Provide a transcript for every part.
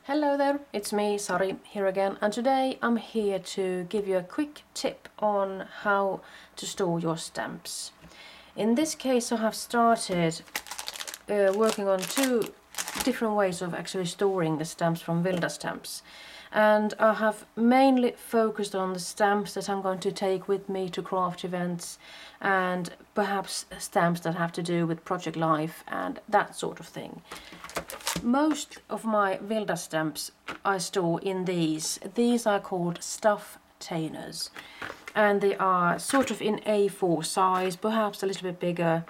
Hello there, it's me, Sari, here again, and today I'm here to give you a quick tip on how to store your stamps. In this case I have started working on two different ways of actually storing the stamps from Vilda Stamps. And I have mainly focused on the stamps that I'm going to take with me to craft events and perhaps stamps that have to do with project life and that sort of thing. Most of my Vilda stamps I store in these. These are called stuff tainers, and they are sort of in A4 size, perhaps a little bit bigger,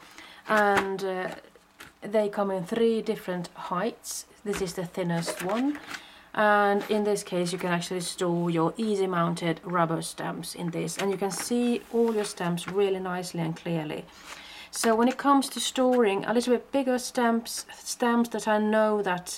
and they come in three different heights. This is the thinnest one, and in this case you can actually store your easy mounted rubber stamps in this, and you can see all your stamps really nicely and clearly. So when it comes to storing a little bit bigger stamps that I know that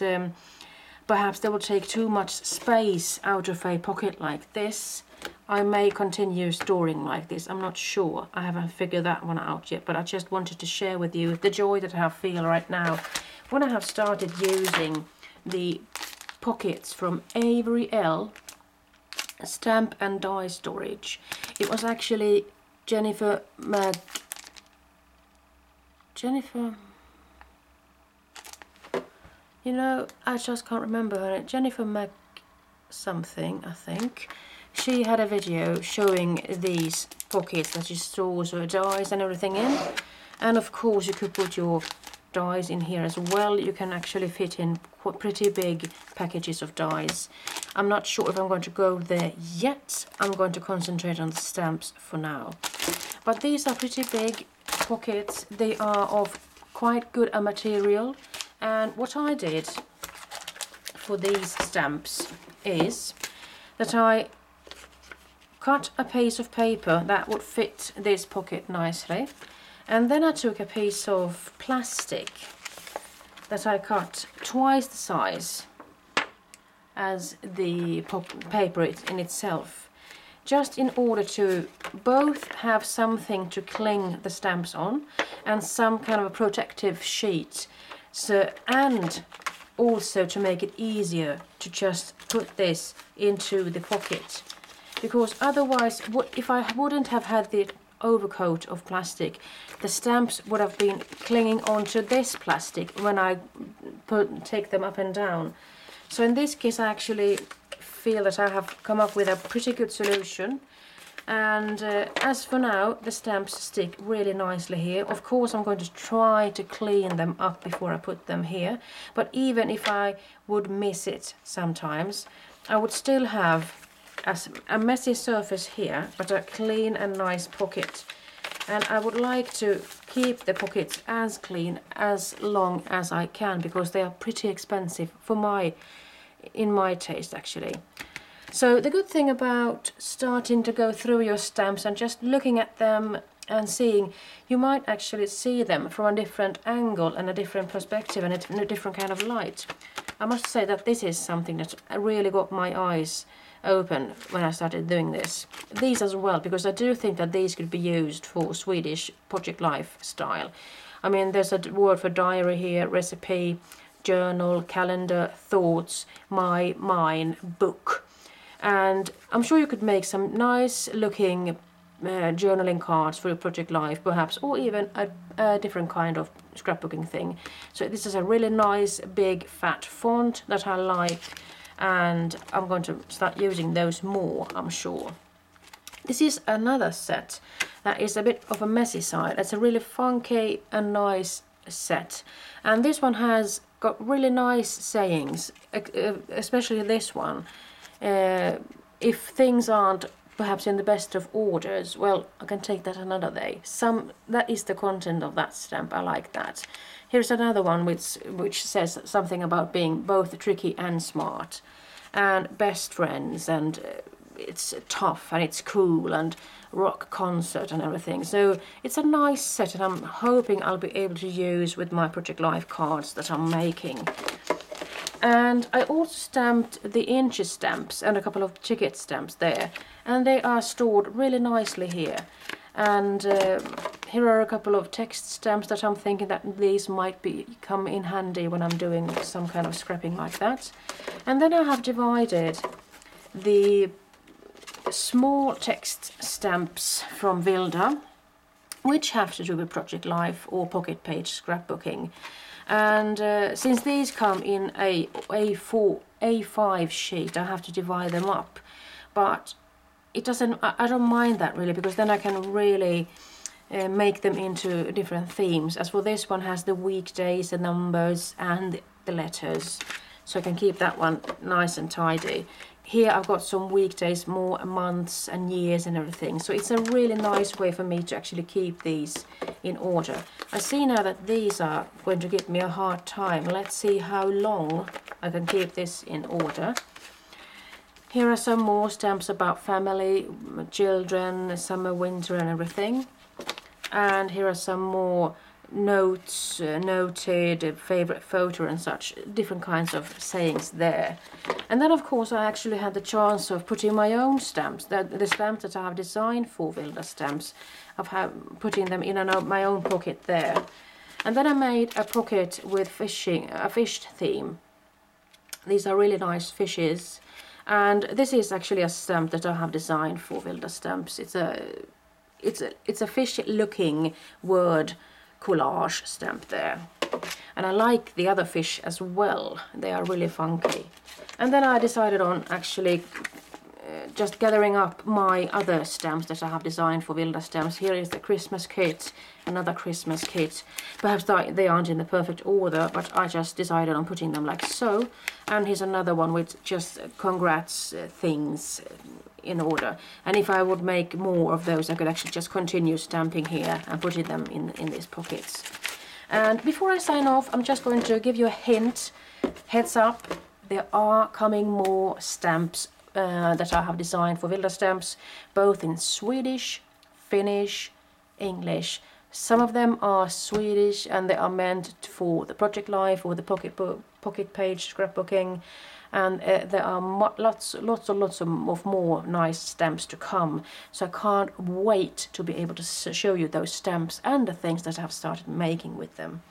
perhaps they will take too much space out of a pocket like this, I may continue storing like this. I'm not sure. I haven't figured that one out yet, but I just wanted to share with you the joy that I feel right now when I have started using the pockets from Avery stamp and die storage. It was actually Jennifer, you know, I just can't remember her name. Jennifer something, I think. She had a video showing these pockets that she stores her dies and everything in. And of course you could put your dies in here as well. You can actually fit in pretty big packages of dies. I'm not sure if I'm going to go there yet. I'm going to concentrate on the stamps for now. But these are pretty big pockets. They are of quite good a material, and what I did for these stamps is that I cut a piece of paper that would fit this pocket nicely, and then I took a piece of plastic that I cut twice the size as the paper in itself, just in order to both have something to cling the stamps on and some kind of a protective sheet, and also to make it easier to just put this into the pocket, because otherwise if I wouldn't have had the overcoat of plastic, the stamps would have been clinging onto this plastic when I take them up and down. So in this case I actually feel that I have come up with a pretty good solution, and as for now the stamps stick really nicely here. Of course I'm going to try to clean them up before I put them here, but even if I would miss it sometimes, I would still have a messy surface here but a clean and nice pocket, and I would like to keep the pockets as clean as long as I can, because they are pretty expensive in my taste actually. So the good thing about starting to go through your stamps and just looking at them and seeing, you might actually see them from a different angle and a different perspective and a different kind of light. I must say that this is something that really got my eyes open when I started doing this. These as well, because I do think that these could be used for Swedish project life style. I mean, there's a word for diary here, recipe, journal, calendar, thoughts, mine, book. And I'm sure you could make some nice looking journaling cards for your project life perhaps, or even a different kind of scrapbooking thing. So this is a really nice big fat font that I like, and I'm going to start using those more, I'm sure. This is another set that is a bit of a messy side. It's a really funky and nice set, and this one has got really nice sayings, especially this one. If things aren't perhaps in the best of orders, well, I can take that another day. That is the content of that stamp. I like that. Here's another one which says something about being both tricky and smart, and best friends, and it's tough and it's cool, and rock concert and everything. So it's a nice set, and I'm hoping I'll be able to use with my project life cards that I'm making. And I also stamped the inches stamps and a couple of ticket stamps there, and they are stored really nicely here. And here are a couple of text stamps that I'm thinking that these might come in handy when I'm doing some kind of scrapping like that. And then I have divided the small text stamps from Vilda, which have to do with Project Life or pocket page scrapbooking. And since these come in a A5 sheet, I have to divide them up. But it doesn't, I don't mind that really, because then I can really make them into different themes. As for this one, has the weekdays, the numbers and the letters, so I can keep that one nice and tidy. Here I've got some weekdays, more months and years and everything, so it's a really nice way for me to actually keep these in order. I see now that these are going to give me a hard time. Let's see how long I can keep this in order. Here are some more stamps about family, children, summer, winter and everything. And here are some more notes, noted, favorite photo and such, different kinds of sayings there. And then of course I actually had the chance of putting my own stamps, the stamps that I have designed for Vilda Stamps, of putting them in my own pocket there. And then I made a pocket with fishing, a fish theme. These are really nice fishes. And this is actually a stamp that I have designed for Vilda Stamps. It's a fish-looking word collage stamp there. And I like the other fish as well. They are really funky. And then I decided on actually just gathering up my other stamps that I have designed for Vilda Stamps. Here is the Christmas kit, another Christmas kit. Perhaps they aren't in the perfect order, but I just decided on putting them like so. And here's another one with just congrats things in order. And if I would make more of those, I could actually just continue stamping here and putting them in these pockets. And before I sign off, I'm just going to give you a hint, heads up, there are coming more stamps that I have designed for Vilda Stamps, both in Swedish, Finnish, English. Some of them are Swedish and they are meant for the Project Life or the pocket page scrapbooking, and there are lots of more nice stamps to come. So I can't wait to be able to show you those stamps and the things that I've started making with them.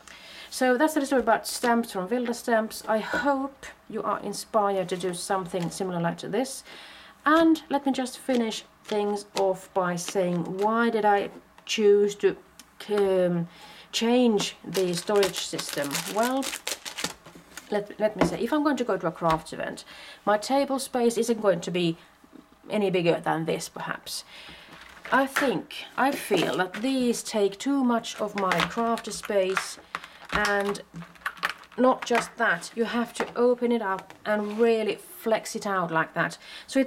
So that's the story about stamps from Vilda Stamps. I hope you are inspired to do something similar like to this. And let me just finish things off by saying, why did I choose to change the storage system? Well, let me say, if I'm going to go to a crafts event, my table space isn't going to be any bigger than this perhaps. I feel that these take too much of my craft space. And not just that, you have to open it up and really flex it out like that. So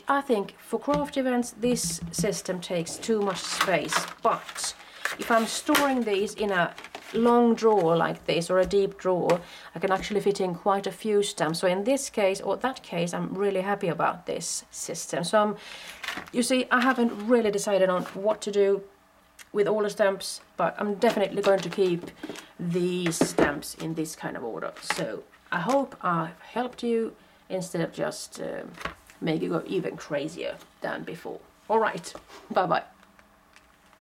I think for craft events this system takes too much space, but if I'm storing these in a long drawer like this or a deep drawer, I can actually fit in quite a few stamps. So in this case or that case, I'm really happy about this system. So you see, I haven't really decided on what to do with all the stamps, but I'm definitely going to keep these stamps in this kind of order. So I hope I've helped you instead of just making you go even crazier than before. All right, bye bye.